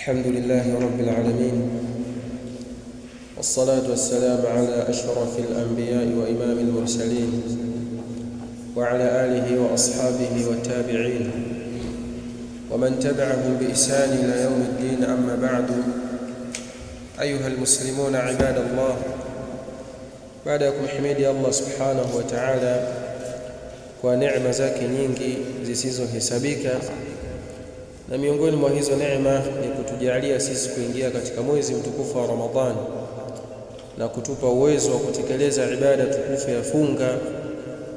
الحمد لله رب العالمين، والصلاة والسلام على أشرف الأنبياء وإمام المرسلين وعلى آله وأصحابه والتابعين ومن تبعهم بإحسان إلى يوم الدين. أما بعد، أيها المسلمون عباد الله، بعدكم حميدي الله سبحانه وتعالى kwa neema zake nyingi zisizohesabika, na miongoni mwa hizo neema ni kutujalia sisi kuingia katika mwezi mtukufu wa Ramadhani na kutupa uwezo wa kutekeleza ibada tukufu ya funga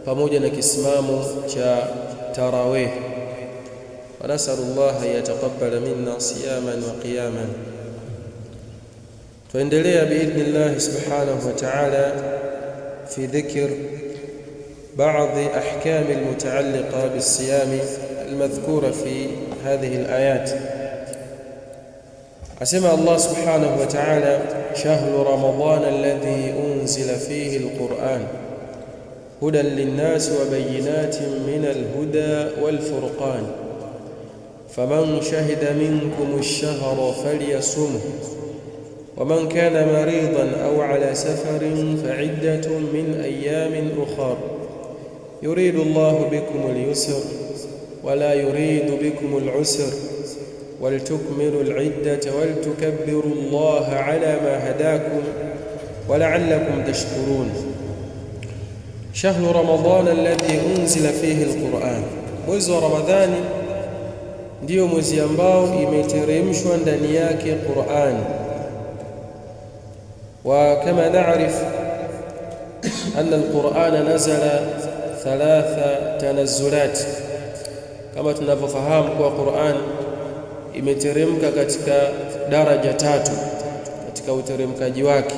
pamoja na kisimamo cha tarawih. Wa nasallallahu an yataqabbala minna siyaman wa qiyaman. Tuendelea biidhnillah subhanahu wa ta'ala fi dhikr بعض أحكام المتعلقة بالصيام المذكورة في هذه الآيات. أسمى الله سبحانه وتعالى: شهر رمضان الذي أنزل فيه القرآن هدى للناس وبينات من الهدى والفرقان فمن شهد منكم الشهر فليصمه ومن كان مريضا أو على سفر فعدة من أيام أخر يريد الله بكم اليسر ولا يريد بكم العسر ولتكملوا العدة ولتكبروا الله على ما هداكم ولعلكم تشكرون. شهر رمضان الذي أنزل فيه القرآن. mwezi wa Ramadhani ndio mwezi ambao imeteremshwa ndani yake Qur'an. وكما نعرف أن القرآن نزل 3 تنزلات, kama tunavyofahamu kwa Qur'an imeteremka katika daraja 3 katika uteremkaji wake,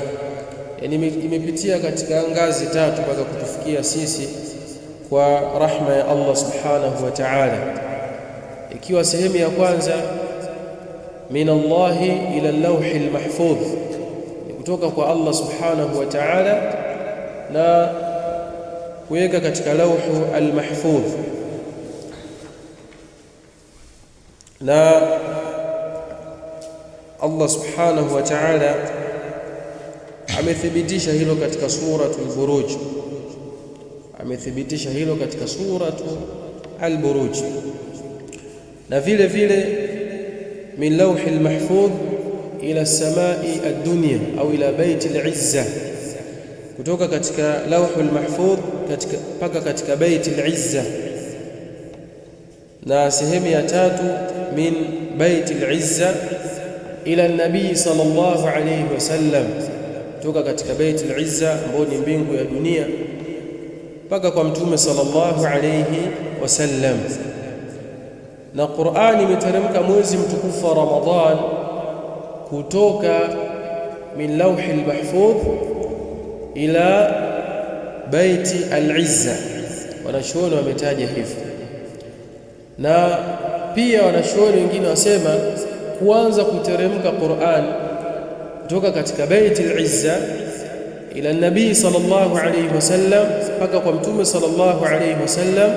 yani imepitia katika ngazi 3 mpaka kutufikia sisi kwa rahma ya Allah subhanahu wa ta'ala, ikiwa sehemu ya kwanza min Allahi ila al-lawhil mahfudh, kutoka kwa Allah subhanahu wa ta'ala na kuweka katika lawhu al-mahfudh. Na Allah subhanahu wa ta'ala amethibitisha hilo katika suratul Buruj, amethibitisha hilo katika suratul al-Buruj. Na vile vile min lawhi al-mahfudh ila samai ad-dunya au ila baiti al-izza, kutoka katika lawhul mahfudh mpaka katika baiti al-izza. Na sehemu ya 3 min baiti al-izza ila an-nabii sallallahu alayhi wasallam, kutoka katika baiti al-izza ambao ni mbingu ya dunia mpaka kwa mtume sallallahu alayhi wasallam. Na Qur'ani imeteremka mwezi mtukufu wa Ramadhan kutoka min lawhil mahfudh ila baiti al-izza. Wanachuoni wametaja hivyo, na pia wanachuoni wengine wasema kuanza kuteremka Qur'an kutoka katika baiti al-izza ila nabii sallallahu alayhi wasallam mpaka kwa mtume sallallahu alayhi wasallam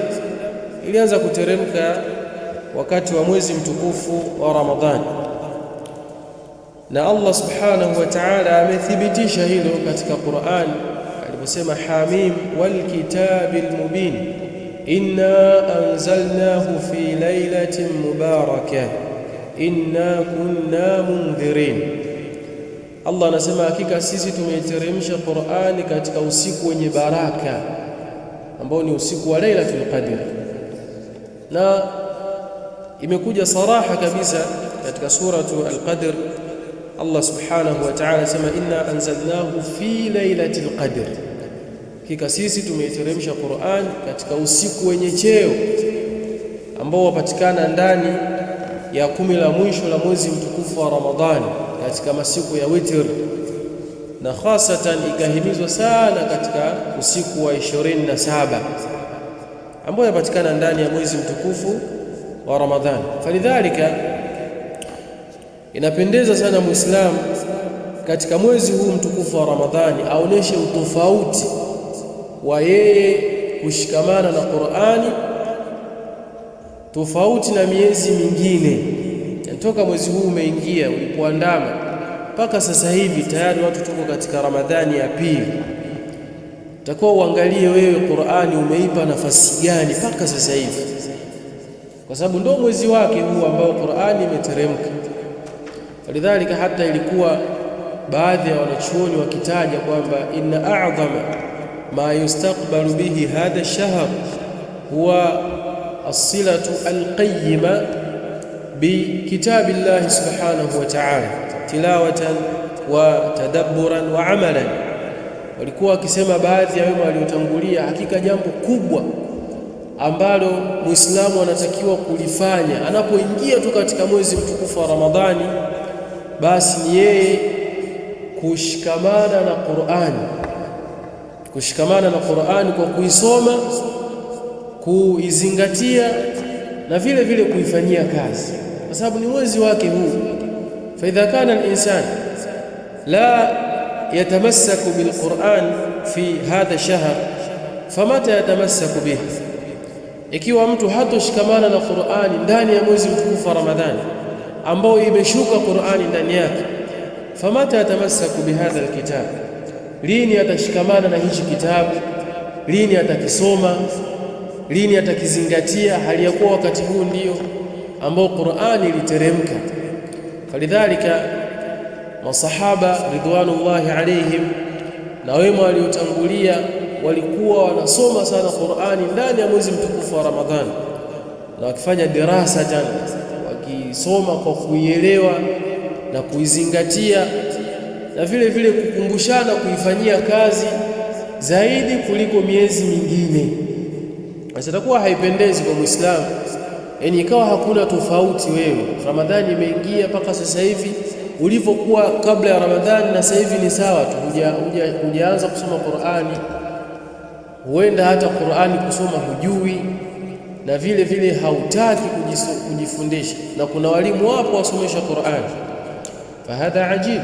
ilianza kuteremka wakati wa mwezi mtukufu wa Ramadhani. Na Allah subhanahu wa ta'ala amethibitisha hilo katika Qur'an aliposema: Hamim wal kitabil mubin inna anzalnahu fi laylatin mubarakah inna kunna mundhirin. Allah anasema hakika sisi tumeiteremsha Qur'ani katika usiku wenye baraka ambao ni usiku wa Lailatul Qadr. Na imekuja saraha kabisa katika suratu al-Qadr, Allah subhanahu wa ta'ala sema: inna anzalnahu fi lailatil qadr, hakika sisi tumeiteremsha Qur'an katika usiku wenye cheo ambao wapatikana ndani ya 10 la mwisho la mwezi mtukufu wa Ramadhani katika masiku ya witr, na hasatan ikahimizwa sana katika usiku wa 27 ambao yapatikana ndani ya mwezi mtukufu wa Ramadhani. Falidhalika inapendeza sana Muislamu katika mwezi huu mtukufu wa Ramadhani aoneshe utofauti wa yeye kushikamana na Qur'ani tofauti na miezi mingine. toka mwezi huu umeingia ulipoandama mpaka sasa hivi tayari watu tuko katika Ramadhani ya pili. Utakuwa uangalie wewe Qur'ani umeipa nafasi gani mpaka sasa hivi, kwa sababu ndio mwezi wake huu ambao Qur'ani imeteremka. Lidhalika hata ilikuwa baadhi ya wanachuoni wakitaja kwamba inna a'dhama ma yustaqbalu bihi hadha ash-shahr huwa as-silatu al-qayyima bi kitabillahi subhanahu wa ta'ala tilawatan wa tadabburan wa amalan. Walikuwa wakisema baadhi ya wema waliotangulia, hakika jambo kubwa ambalo Muislamu anatakiwa kulifanya anapoingia tu katika mwezi mtukufu wa Ramadhani, basi ni yeye kushikamana na Qur'ani kwa kuisoma, kuizingatia na vile vile kuifanyia kazi, kwa sababu ni mwezi wake huu. Fa idha kana al-insan la yatamassaku bil-Qur'an fi hadha shahr famata yatamassaku bihi, ikiwa mtu hatoshikamana na Qur'ani ndani ya mwezi mtukufu wa Ramadhani ambao imeshuka Qur'ani ndani yake, famata yatamassaku bihadha alkitab, lini atashikamana na hichi kitabu, lini atakisoma, lini atakizingatia, hali ya kuwa wakati huu ndio ambao Qur'ani iliteremka. Falidhalika masahaba ridwanullahi alayhim na wema waliotangulia walikuwa wanasoma sana Qur'ani ndani ya mwezi mtukufu wa Ramadhani, na wakifanya dirasatan, wakisoma kwa kuielewa na kuizingatia na vile vile kukumbushana kuifanyia kazi zaidi kuliko miezi mingine. Sasa itakuwa haipendezi kwa Muislamu, yani ikawa hakuna tofauti wewe Ramadhani imeingia mpaka sasa hivi ulivyokuwa kabla ya Ramadhani na sasa hivi ni sawa tu, hujaanza kusoma Qur'ani, huenda hata Qur'ani kusoma hujui, na vile vile hautaki kujifundisha, na kuna walimu wapo wasomesha Qur'ani. Fahadha ajib,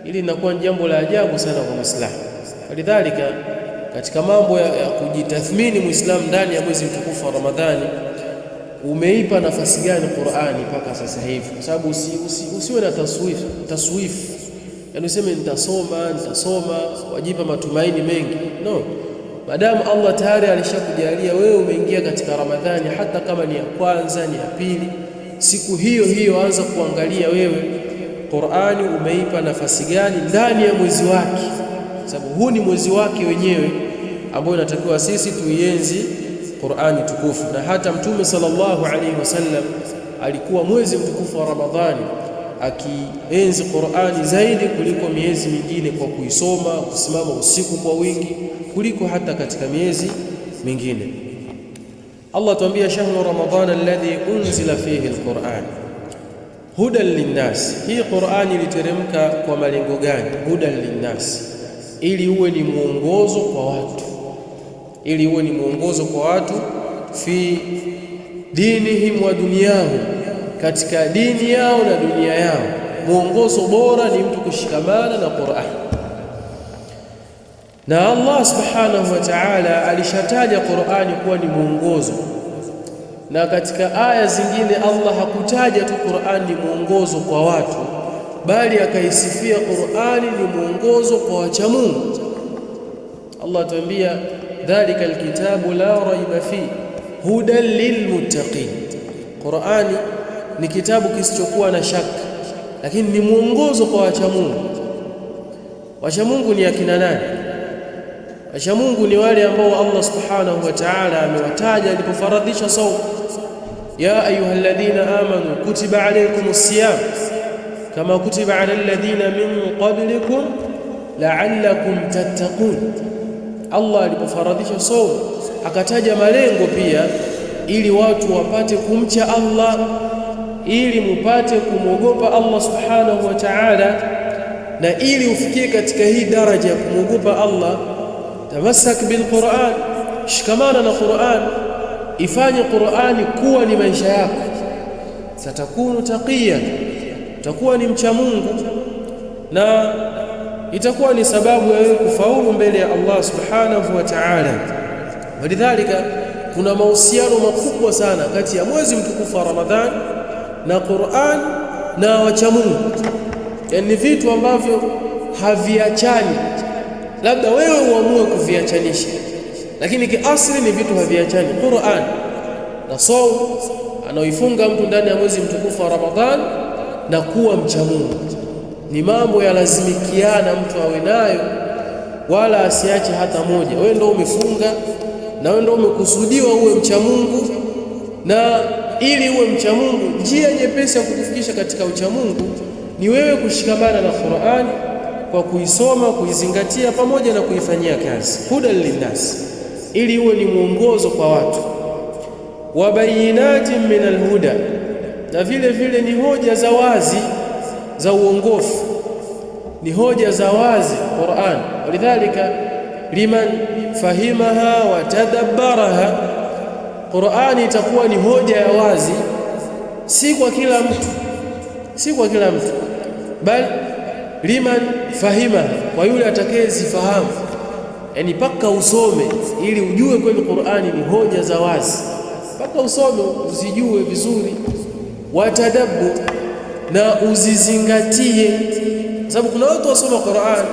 ili linakuwa jambo la ajabu sana kwa Muislamu. Lidhalika katika mambo ya kujitathmini Muislamu ndani ya mwezi mtukufu wa Ramadhani, umeipa nafasi gani Qur'ani mpaka sasa hivi? Kwa sababu usiwe na taswifu, yani useme nitasoma wajipa matumaini mengi. No, maadamu Allah tayari alishakujalia wewe umeingia katika Ramadhani, hata kama ni ya kwanza ni ya pili, siku hiyo hiyo anza kuangalia wewe Qur'ani umeipa nafasi gani ndani ya mwezi wake, sababu huu ni mwezi wake wenyewe ambao inatakiwa sisi tuienzi Qur'ani tukufu. Na hata Mtume sallallahu alaihi wasallam alikuwa mwezi mtukufu wa Ramadhani akienzi Qur'ani zaidi kuliko miezi mingine kwa kuisoma, kusimama usiku kwa wingi kuliko hata katika miezi mingine. Allah tuambia shahru ramadhana alladhi unzila fihi alquran hudan linnas. Hii Qur'ani iliteremka kwa malengo gani? Hudan linnas, ili uwe ni mwongozo kwa watu, fi dinihim wa dunyahum, katika dini yao na dunia yao. Mwongozo bora ni mtu kushikamana na Qur'an. Na Allah subhanahu wa ta'ala alishataja Qur'ani kuwa ni mwongozo, na katika aya zingine Allah hakutaja tu Qur'ani ni mwongozo kwa watu, bali akaisifia Qur'ani ni mwongozo kwa wacha Mungu. Allah atuambia dhalika alkitabu la raiba fi hudan lilmuttaqin. Qur'ani ni kitabu kisichokuwa na shaka, lakini ni mwongozo kwa wacha Mungu. Wacha Mungu ni akina nani? Wacha Mungu ni wale ambao Allah subhanahu wa ta'ala amewataja alipofaradhisha saumu. Ya ayyuhalladhina amanu kutiba alaykumus siyam kama kutiba alal ladhina min qablikum la'allakum tattaqun. Allah alipofaradhisha saumu akataja malengo pia, ili watu wapate kumcha Allah, ili mupate kumwogopa Allah subhanahu wa ta'ala, na ili ufikie katika hii daraja ya kumwogopa Allah, tamassak bil Qur'an, shikamana na Qur'an, ifanye Qur'ani kuwa ni maisha yako. Satakunu taqiyan, utakuwa ni mcha Mungu, na itakuwa ni sababu ya wewe kufaulu mbele ya Allah subhanahu wa ta'ala. Walidhalika kuna mahusiano makubwa sana kati ya mwezi mtukufu wa Ramadhani na Qur'an na wacha Mungu. Yani vitu ambavyo haviachani, labda wewe uamue kuviachanisha, lakini kiasili ni vitu haviachani. Qur'an na saum anaoifunga mtu ndani ya mwezi mtukufu wa Ramadhan na kuwa mcha Mungu ni mambo yalazimikiana mtu awe nayo, wala asiache hata moja. Wewe ndio umefunga na wewe ndio umekusudiwa uwe mcha Mungu, na ili uwe mcha Mungu, njia nyepesi ya kukufikisha katika ucha Mungu ni wewe kushikamana na Qur'ani kwa kuisoma, kuizingatia pamoja na kuifanyia kazi. Hudan linnas, ili uwe ni mwongozo kwa watu. Wa bayinatin min alhuda, na vile vile ni hoja za wazi za uongofu, ni hoja za wazi Qur'an. Walidhalika liman fahimaha wa tadabbaraha, Qur'ani itakuwa ni hoja ya wazi, si kwa kila mtu, si kwa kila mtu, bali liman fahimaha, kwa yule atakayezifahamu. Yani paka usome ili ujue kweli Qur'ani ni hoja za wazi, paka usome uzijue vizuri. Watadabbur, na uzizingatie, sababu kuna watu wasoma Qur'an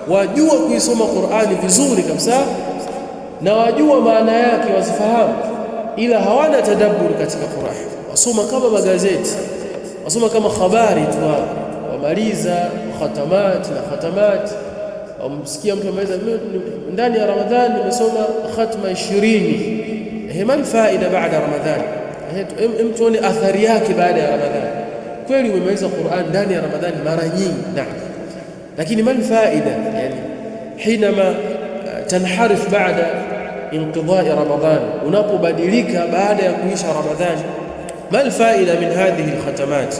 wajua kuisoma Qur'ani vizuri kabisa na wajua maana yake wazifahamu, ila hawana tadabbur katika Qur'an. Wasoma kama magazeti, wasoma kama habari tu, wamaliza khatamat na khatamat. Umsikia mtu ameweza ndani ya Ramadhani nimesoma khatma 20. Mal faida baada Ramadhani? Mtu ni athari yake baada ya Ramadhani. Kweli umemaliza Qur'an ndani ya Ramadhani mara nyingi, naam, lakini mal faida yani hinama tanharif baada inqidai Ramadhan, unapobadilika baada ya kuisha Ramadhani, mal faida min hadhihi alkhatamat?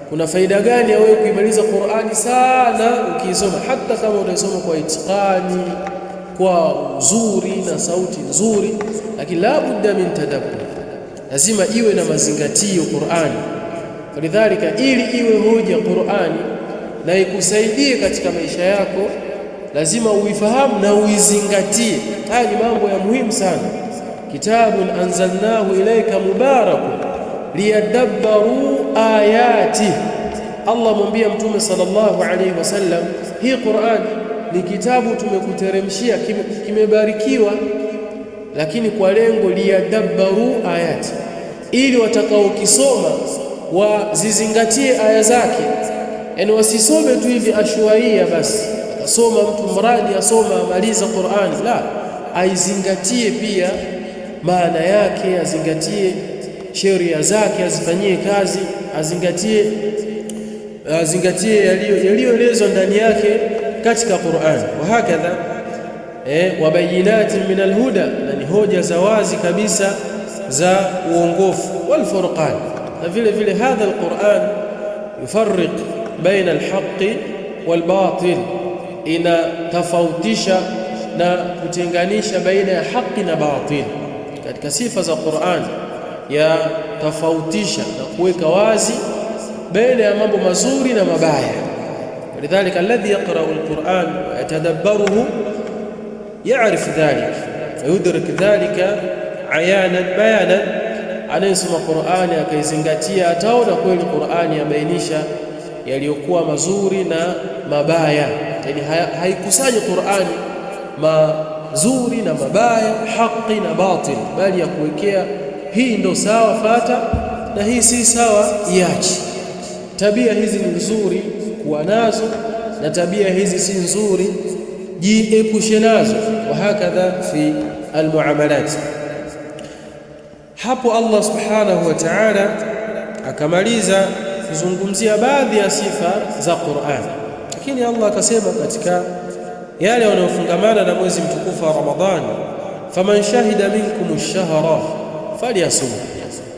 Kuna faida gani ya wewe kuimaliza Qur'ani sana ukiisoma, hata kama unaisoma kwa itqani, kwa uzuri na sauti nzuri, lakini la budda min tadabbur, lazima iwe na mazingatio Qur'ani. Falidhalika, ili iwe hoja Qur'ani na ikusaidie katika maisha yako, lazima uifahamu na uizingatie. Haya ni mambo ya muhimu sana. Kitabun anzalnahu ilayka mubarakun liyadabbaru ayati, Allah mwambia Mtume sallallahu alayhi wasallam, hii Qur'an ni kitabu tumekuteremshia, kimebarikiwa, lakini kwa lengo liyadabbaru ayati, ili watakaokisoma wazizingatie aya zake. Yani wasisome tu hivi ashwaia basi, asoma mtu mradi asoma amaliza Qur'ani, la, aizingatie pia maana yake, azingatie sheria zake, azifanyie kazi, azingatie yaliyoelezwa ndani yake katika Qur'an. Wa hakadha wa bayinatin min alhuda, na ni hoja za wazi kabisa za uongofu. Wal furqan, na vile vile hadha alquran yufarriq baina alhaqqi walbatil, ina tofautisha na kutenganisha baina ya haki na batil. Katika sifa za Qur'an ya tofautisha na kuweka wazi baina ya mambo mazuri na mabaya. Walidhalika alladhi yaqra'u alquran wa yatadabbaruhu ya'rif dhalik wa yudrik dhalika ayanan bayanan, anayesoma Qur'ani akaizingatia ataona kweli Qur'ani yabainisha yaliyokuwa mazuri na mabaya. Yani haikusanyi Qur'ani mazuri na mabaya, haki na batil, bali ya kuwekea hii ndo sawa fata na hii si sawa iachi. Tabia hizi ni nzuri kuwa nazo na tabia hizi si nzuri jiepushe nazo. Wa hakadha fi almuamalat. Hapo Allah subhanahu wa ta'ala akamaliza kuzungumzia baadhi ya sifa za Qur'an, lakini Allah akasema katika yale wanayofungamana na mwezi mtukufu wa Ramadhani, faman shahida minkum ash-shahra falyasum.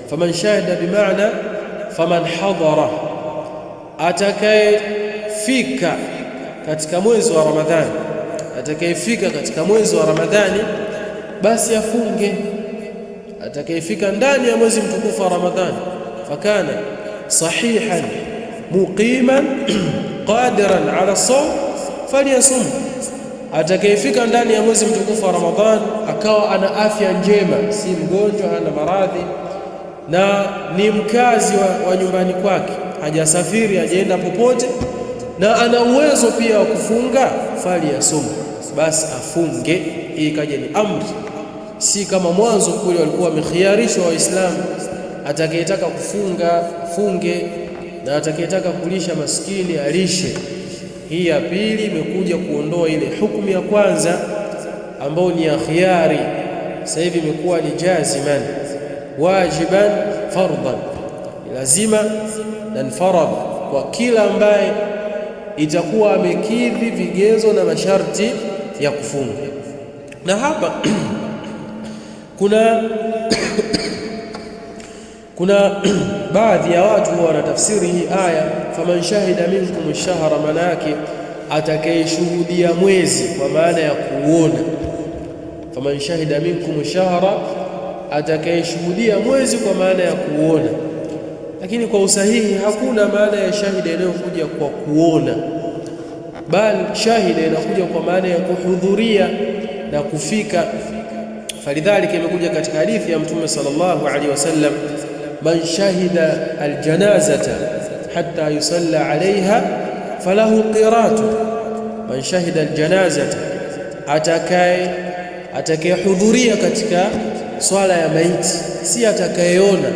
Faman shahida bimaana faman hadara, atakayefika katika mwezi wa Ramadhani, atakayefika katika mwezi wa Ramadhani basi afunge. Atakayefika ndani ya mwezi mtukufu wa Ramadhani, fakana sahihan muqiman qadiran ala sawm falyasum. Atakayefika ndani ya mwezi mtukufu wa Ramadhani akawa ana afya njema, si mgonjwa, hana maradhi, na ni mkazi wa nyumbani kwake, hajasafiri, hajaenda popote, na ana uwezo pia wa kufunga, fali yasum, basi afunge. Hii ikaja ni amri, si kama mwanzo kule walikuwa wamekhiarishwa Waislamu, atakayetaka kufunga funge na atakayetaka kulisha maskini alishe. Hii ya pili imekuja kuondoa ile hukumu ya kwanza ambao ni ya khiyari, sasa hivi imekuwa ni jaziman wajiban fardan, lazima na faradh kwa kila ambaye itakuwa amekidhi vigezo na masharti ya kufunga. Na hapa kuna baadhi ya watu wanatafsiri hii aya, faman shahida minkum ash-shahra, maana yake atakayeshuhudia mwezi, kwa maana ya kuona. Faman shahida minkum ash-shahra, atakayeshuhudia mwezi kwa maana ya kuona. Lakini kwa usahihi hakuna maana ya shahida inayokuja kwa kuona, bali shahida inakuja kwa maana ya kuhudhuria na kufika. Falidhalika imekuja katika hadithi ya Mtume sallallahu alaihi wasallam, man shahida aljanazata hatta yusalla alaiha falahu qiratu. Man shahida aljanazata, atakayehudhuria katika swala ya maiti, si atakayeona,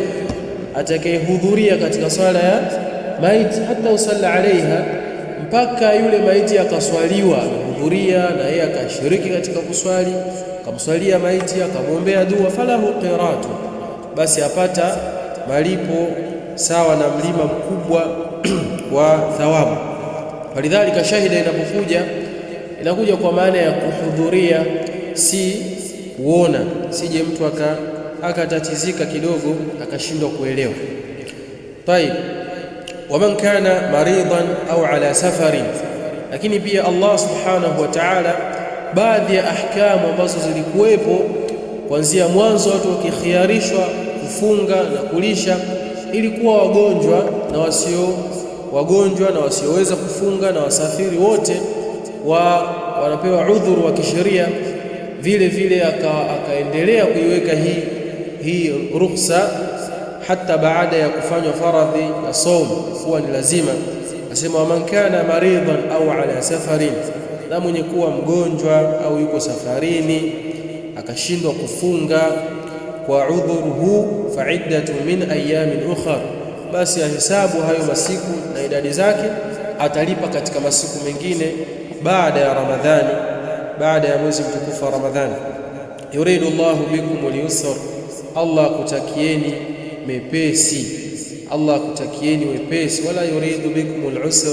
atakayehudhuria katika swala ya maiti, hata usalla alaiha, mpaka yule maiti akaswaliwa, amehudhuria na yeye akashiriki katika kuswali, akamswalia maiti, akamwombea dua, falahu qiratu, basi apata malipo sawa na mlima mkubwa wa thawabu. Walidhalika shahida inakuja kwa maana ya kuhudhuria, si kuona, sije mtu akatatizika kidogo akashindwa kuelewa. Tayib, waman kana maridan au ala safarin. Lakini pia Allah subhanahu wa ta'ala, baadhi ya ahkamu ambazo zilikuwepo kuanzia mwanzo watu wakikhiarishwa kufunga na kulisha, ilikuwa wagonjwa na wasioweza kufunga na wasafiri wote wanapewa udhuru wa kisheria. Vile vile akaendelea kuiweka hii rukhsa hata baada ya kufanywa faradhi ya saum kuwa ni lazima. Asema waman kana maridan au ala safarin, na mwenye kuwa mgonjwa au yuko safarini akashindwa kufunga kwa udhuruhu, fa'iddatu min ayamin ukhra, basi ahesabu hayo masiku na idadi zake, atalipa katika masiku mengine baada ya Ramadhani, baada ya mwezi mtukufu wa Ramadhani. Yuridu Allahu bikum al-yusra, Allah kutakieni mepesi, Allah kutakieni wepesi. Wala yuridu bikum al-usra,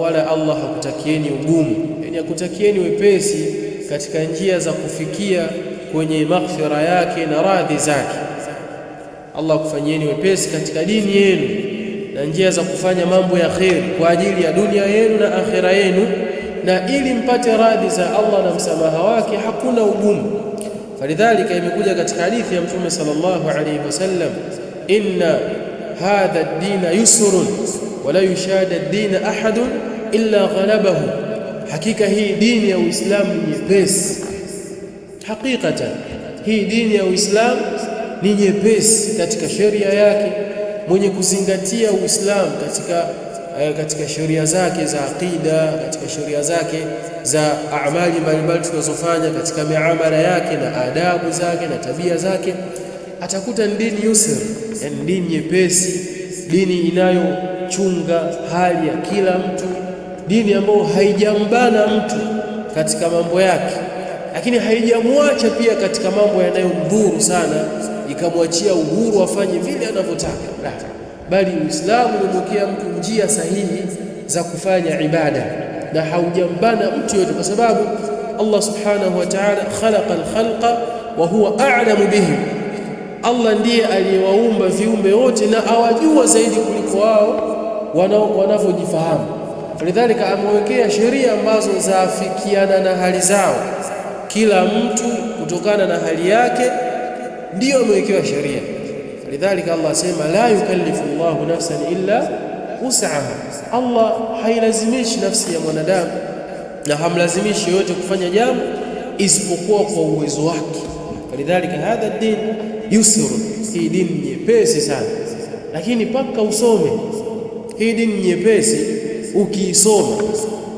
wala Allah hakutakieni ugumu, yani hakutakieni wepesi katika njia za kufikia kwenye maghfira yake na radhi zake. Allah kufanyieni wepesi katika dini yenu na njia za kufanya mambo ya kheri kwa ajili ya dunia yenu na akhira yenu, na ili mpate radhi za Allah na msamaha wake, hakuna ugumu. Falidhalika imekuja katika hadithi ya Mtume sallallahu alayhi wasallam, inna hadha ad-dina yusrun wa la yushada ad-dina ahadun illa ghalabahu, hakika hii dini ya Uislamu ni nyepesi. Hakikatan hii dini ya Uislamu ni nyepesi katika sheria yake. Mwenye kuzingatia Uislamu katika sheria zake za aqida, katika sheria zake za amali mbalimbali tunazofanya, katika miamala yake na adabu zake na tabia zake, atakuta ni dini yusr, yani dini nyepesi, dini inayochunga hali ya kila mtu, dini ambayo haijambana mtu katika mambo yake, lakini haijamwacha pia katika mambo yanayomdhuru sana, ikamwachia uhuru afanye vile anavyotaka, bali Uislamu umemwekea mtu njia sahihi za kufanya ibada na haujambana mtu yote, kwa sababu Allah subhanahu wa ta'ala khalaqa al-khalqa wa huwa a'lamu bihim. Allah ndiye aliyewaumba viumbe wote na awajua zaidi kuliko wao wanavyojifahamu. Lidhalika amewekea sheria ambazo zaafikiana na hali zao, kila mtu kutokana na hali yake ndiyo amewekewa sheria. Lidhalika Allah asema la yukallifu Allahu nafsan illa wus'aha, Allah hailazimishi nafsi ya mwanadamu na hamlazimishi yote kufanya jambo isipokuwa kwa uwezo wake. Lidhalika hadha ad-din yusr, hii dini nyepesi sana, lakini paka usome hii dini nyepesi. Ukiisoma,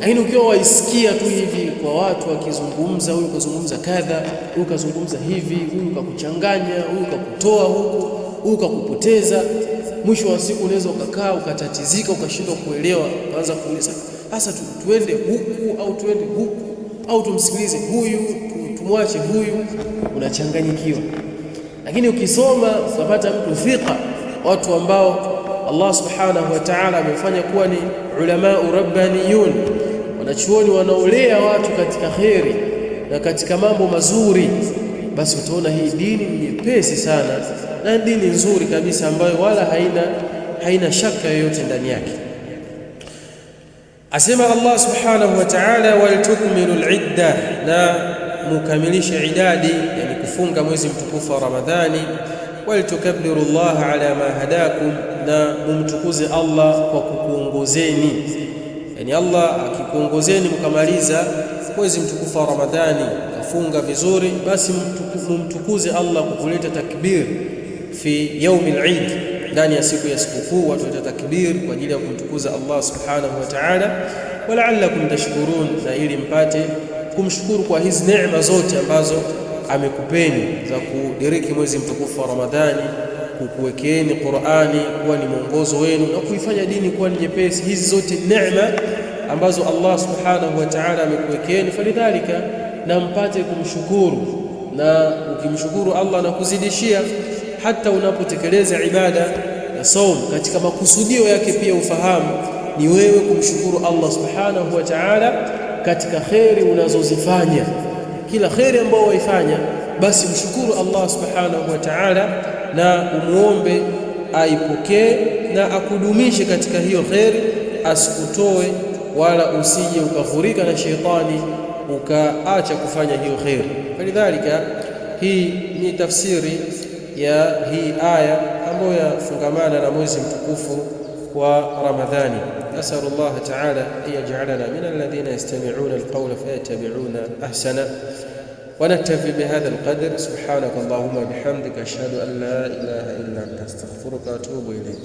lakini ukiwa waisikia tu hivi kwa watu wakizungumza, huyu kazungumza kadha, huyu kazungumza hivi, huyu kakuchanganya, huyu kakutoa huku, huyu kakupoteza, mwisho wa siku unaweza ukakaa ukatatizika, ukashindwa kuelewa, ukaanza kuuliza sasa tuende huku au tuende huku, au tumsikilize huyu tumwache huyu, unachanganyikiwa. Lakini ukisoma utapata mtu thika, watu ambao Allah subhanahu wa ta'ala amefanya kuwa ni ulamau rabbaniyun, wanachuoni wanaolea watu katika kheri na katika mambo mazuri, basi utaona hii dini ni nyepesi sana na dini nzuri kabisa ambayo wala haina shaka yoyote ndani yake. Asema Allah subhanahu wa ta'ala, waltukmilu al-idda, na mukamilishe idadi, yani kufunga mwezi mtukufu wa Ramadhani. Walitukabbiru Allah ala ma hadakum, na mumtukuze Allah kwa kukuongozeni. Yani Allah akikuongozeni mkamaliza mwezi mtukufu wa Ramadhani kafunga vizuri, basi mumtukuze Allah kukuleta takbir fi yaumi al-Eid, ndani ya siku ya sikukuu watu waleta takbir kwa ajili ya kumtukuza Allah subhanahu wa ta'ala. Wala'allakum tashkurun, na ili mpate kumshukuru kwa hizi neema zote ambazo amekupeni za kudiriki mwezi mtukufu wa Ramadhani, kukuwekeeni Qur'ani kuwa ni mwongozo wenu na kuifanya dini kuwa ni nyepesi. Hizi zote neema ambazo Allah subhanahu wa ta'ala amekuwekeeni, falidhalika na mpate kumshukuru, na ukimshukuru Allah na kuzidishia, hata unapotekeleza ibada ya saum katika makusudio yake pia ufahamu ni wewe kumshukuru Allah subhanahu wa ta'ala katika kheri unazozifanya. Kila kheri ambayo waifanya, basi mshukuru Allah subhanahu wa ta'ala na umuombe aipokee na akudumishe katika hiyo kheri, asikutoe wala usije ukaghurika na sheitani ukaacha kufanya hiyo kheri. Falidhalika hii ni tafsiri ya hii aya ambayo yafungamana na mwezi mtukufu wa Ramadhani. Nasallallahu ta'ala an yaj'alana min alladhina yastami'una alqawla fayattabi'una ahsana. ونكتفي بهذا القدر. سبحانك اللهم وبحمدك أشهد أن لا إله إلا أنت أستغفرك وأتوب إليك.